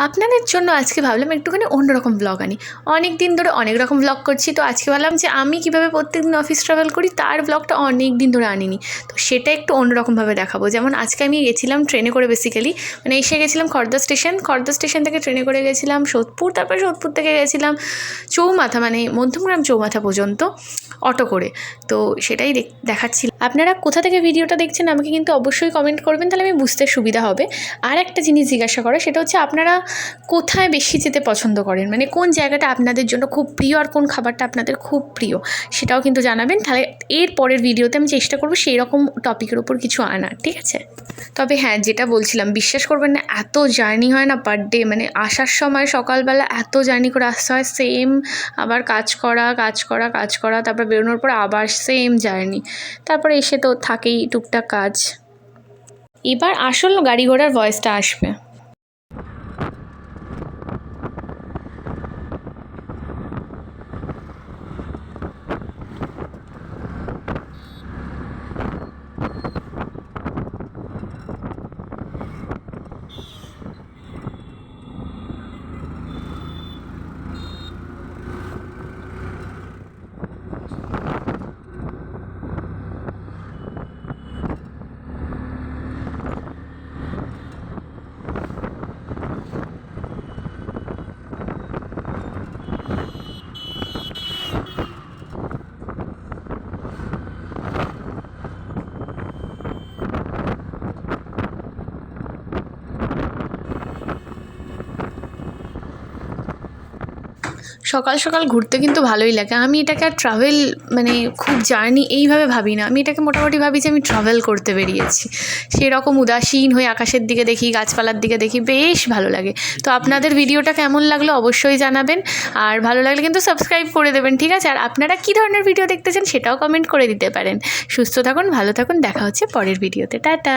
আপনাদের জন্য আজকে ভাবলাম একটুখানি অন্যরকম ব্লগ আনি। অনেক দিন ধরে অনেক রকম ব্লগ করছি, তো আজকে ভাবলাম যে আমি কীভাবে প্রত্যেকদিন অফিস ট্রাভেল করি তার ব্লগটা অনেক দিন ধরে আনিনি, তো সেটা একটু অন্যরকমভাবে দেখাবো। যেমন আজকে আমি গেছিলাম ট্রেনে করে, বেসিক্যালি মানে এসে গেছিলাম খড়দা স্টেশন থেকে ট্রেনে করে গেছিলাম সোদপুর, তারপরে সোদপুর থেকে গেছিলাম চৌমাথা মানে মধ্যমগ্রাম চৌমাথা পর্যন্ত অটো করে। তো সেটাই দেখাচ্ছি। আপনারা কোথা থেকে ভিডিওটা দেখছেন আমাকে কিন্তু অবশ্যই কমেন্ট করবেন, তাহলে আমি বুঝতে সুবিধা হবে। আর একটা জিনিস জিজ্ঞাসা করা, সেটা হচ্ছে আপনারা কোথায় বেশি যেতে পছন্দ করেন, মানে কোন জায়গাটা আপনাদের জন্য খুব প্রিয় আর কোন খাবারটা আপনাদের খুব প্রিয়, সেটাও কিন্তু জানাবেন। তাহলে এর পরের ভিডিওতে আমি চেষ্টা করবো সেই রকম টপিকের ওপর কিছু আনার, ঠিক আছে? তবে হ্যাঁ, যেটা বলছিলাম, বিশ্বাস করবেন না, এত জার্নি হয় না পার ডে, মানে আসার সময় সকালবেলা এত জার্নি করে আসতে হয়, সেম আবার কাজ করা, তারপর বেরোনোর পর আবার সেম জার্নি, তারপরে এসে তো থাকেই টুকটাক কাজ। এবার আসল গাড়ি ঘোড়ার ভয়েসটা আসবে। সকাল সকাল ঘুরতে কিন্তু ভালোই লাগে। আমি এটাকে আর ট্রাভেল মানে খুব জার্নি এইভাবে ভাবি না, আমি এটাকে মোটামুটি ভাবি যে আমি ট্রাভেল করতে বেরিয়েছি। সেরকম উদাসীন হয়ে আকাশের দিকে দেখি, গাছপালার দিকে দেখি, বেশ ভালো লাগে। তো আপনাদের ভিডিওটা কেমন লাগলো অবশ্যই জানাবেন, আর ভালো লাগলে কিন্তু সাবস্ক্রাইব করে দেবেন, ঠিক আছে? আর আপনারা কী ধরনের ভিডিও দেখতে চান সেটাও কমেন্ট করে দিতে পারেন। সুস্থ থাকুন, ভালো থাকুন, দেখা হচ্ছে পরের ভিডিওতে। টাটা।